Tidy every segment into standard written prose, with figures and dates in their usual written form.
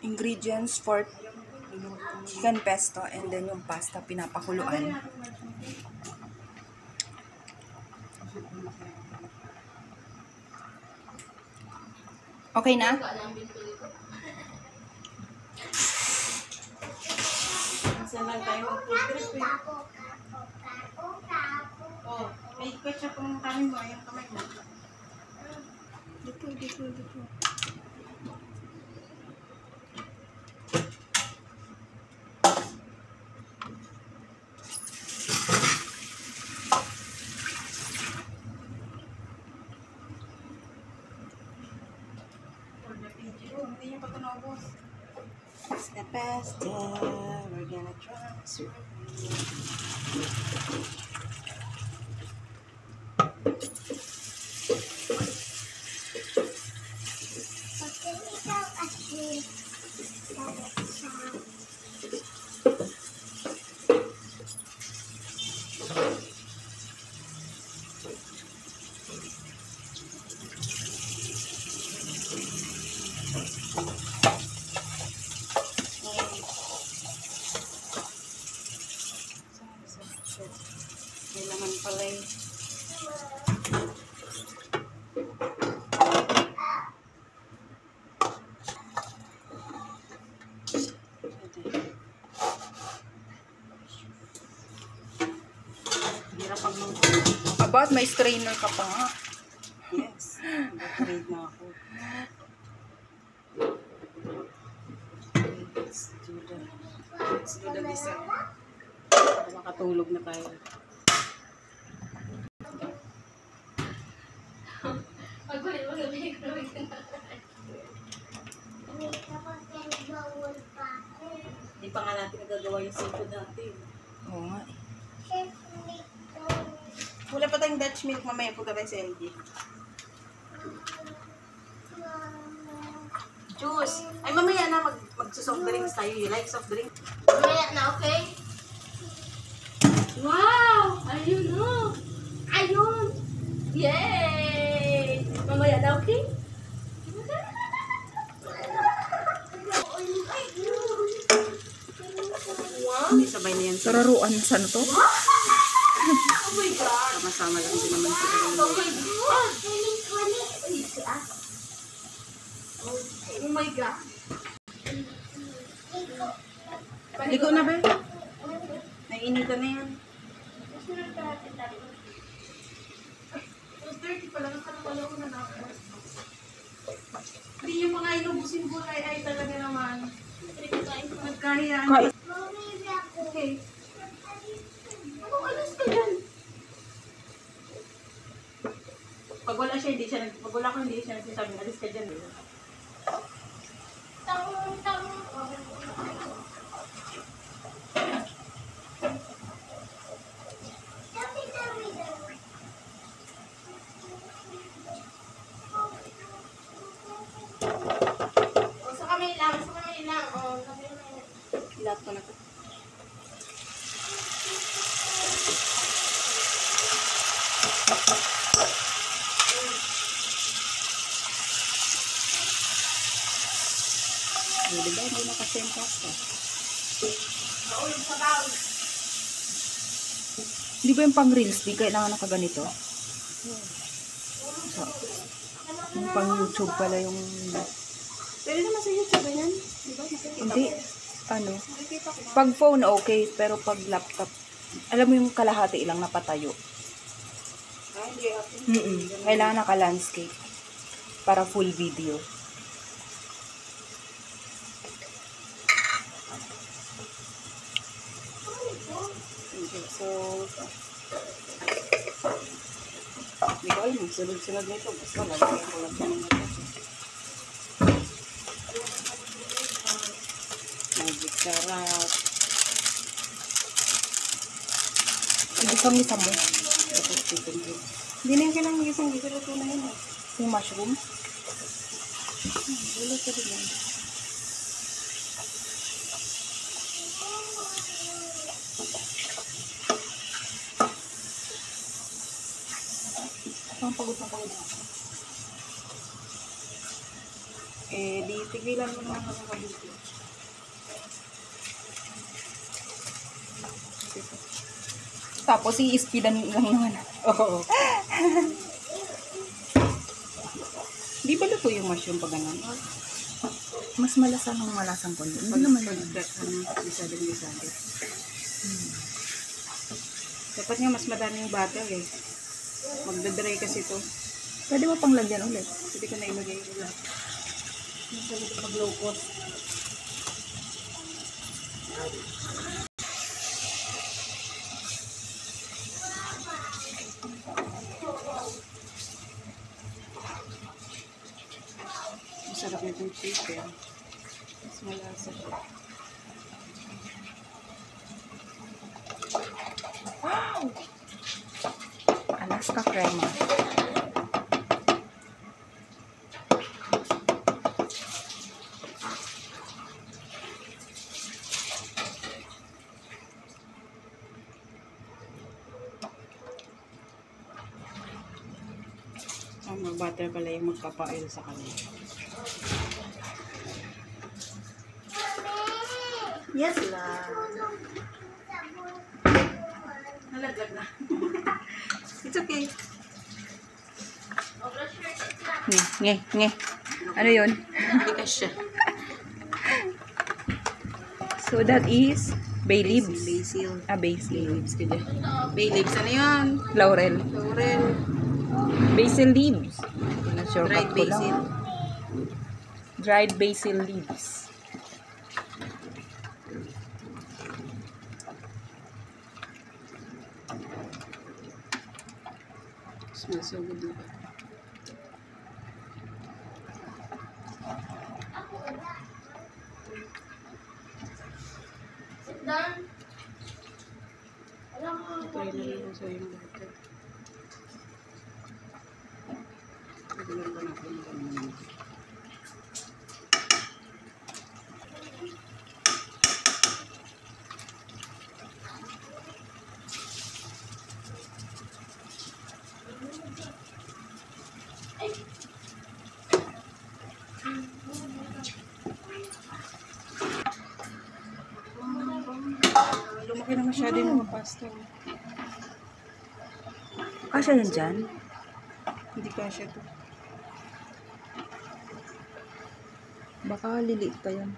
ingredients for chicken pesto and then yung pasta pinapakuluan. Okay na? Saan lang tayo mag-food trip eh. Oh, may ketchup ang kami mo, yung kamay mo. Dito. Hindi niya pa ito naubos. It's the pasta. We're gonna transfer. May laman pala eh. Hirap pag About may strainer ka pa nga. yes, nag-trade na ako. Let's do the dessert. Makatulog na tayo. Hindi pa nga natin nagagawa yung seafood natin. Oo nga. Wala pa tayong Dutch milk, mamaya punta tayo sa LG. Juice! Ay, mamaya na mag-soft drinks tayo. You like soft drink? Mamaya na, okay? Wow! Ayun no! Ayun! Yay! Mamaya na, okay? Wow! Hindi sabay na yan. Sararuan, saan to? Oh my God! Sama-sama lang din naman sila. Oh my God! Oh my God! Ligo na ba? Naiinitan na yan. 2:30 pa lang. Nakakala ko na nakakala. Hindi yung mga inubusin ko ay talaga naman. Nagkahiyaan. Okay. Anong alas ka dyan? Pag wala siya, hindi siya pag wala ko, hindi siya nagsasabi, alis ka dyan. Sa kamay lang. Oh, Lahat ko na ito. Diba? Hindi nakasya yung pasta. Di ba yung pang reels? Di kailangan nakaganito? So, yung pang YouTube pala yung... Pwede naman sa YouTube, ganyan. Diba? Hindi. Ano? Pag phone, okay. Pero pag laptop, alam mo yung kalahati ilang napatayo. Hindi ako. Kailangan naka-landscape para full video. So, hindi ko alam. Sunod-sunod nito. Basta lalagyan ko lang siya ng ito. Magic sarap. Isang-isa mo. Tapos chicken din. Hindi na yung kailangan mag-isang. Hindi ko luto na yun. Yung mushroom. Wala ka rin yan. Ang pagod na pagod. Eh, di tigilan mo naman ako kabuti. Tapos i-speedan lang naman. Oo. Di ba luto yung mushroom pag ganun? Mas malasa ng malasang kondo. Hindi naman yun. Bisado. Dapat nga mas madaming butter eh. Magdadry kasi to. Pwede mo pang lagyan ulit. Pwede ko na ilagay ulit. Masarap ito pag low cost. Masarap nitong chicken. Mas malasa siya. Wow! Alaska crema. Mag-butter pala yung magpapail sa kanila. Yes, love. Nalaglag na. It's okay. Nge. Ano yun? Hindi ka siya. So that is bay leaves. Basil. Basil leaves. Bay leaves. Ano yun? Laurel. Basil leaves. Dried basil. Dried basil leaves. Smells so good, diba? Sit down. Alam mo, Try na rin sa yung butter. Pagdalang ko natin yung ganun. Lumaki na masyado yung mga pasta. Kasya yan dyan? Hindi kasya to. Baka liliit pa yan.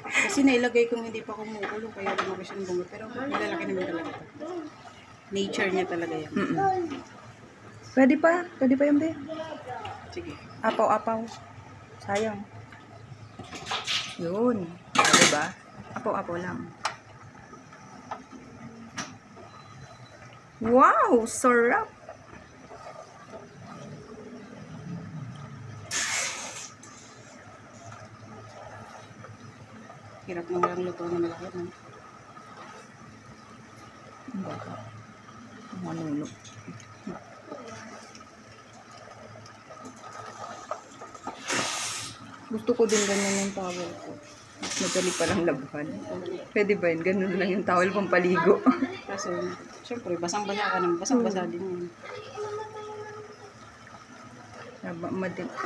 Kasi nailagay kong hindi pa kumukulo, kaya lumaki siyang bunga. Pero malalaki naman talaga ito. Nature niya talaga yan. Pwede pa yung be. Sige. Apaw. Sayang. Yun. Diba? Apaw lang. Wow! Sarap! Hirap na walang luto na malaki na. Baka. Manulo. Gusto ko din ganyan yung towel ko. Mas madali palang labuhan. Pwede ba yun? Ganun lang yung towel pampaligo. Kasi, syempre, basang-basa ka naman. Basang-basa din yun.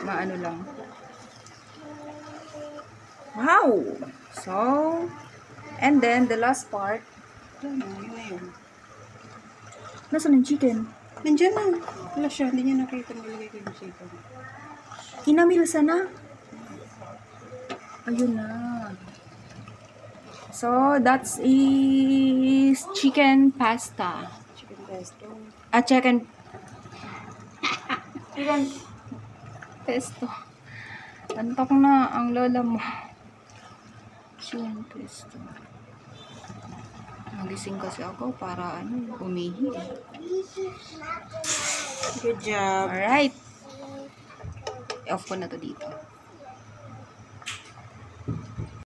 Maano lang. Wow! So, and then, the last part. Yun na yun. Nasaan yung chicken? Nandiyan na. Wala siya. Hindi niya nakita. Nilagay ko yung chicken. Kinamilsa na. Ayun na. So, that's is chicken pasta. Chicken pesto. Chicken pesto. Antok na ang lola mo. Chicken pesto. Nagising kasi ako para umihi. Good job. Alright. I-off ko na to dito.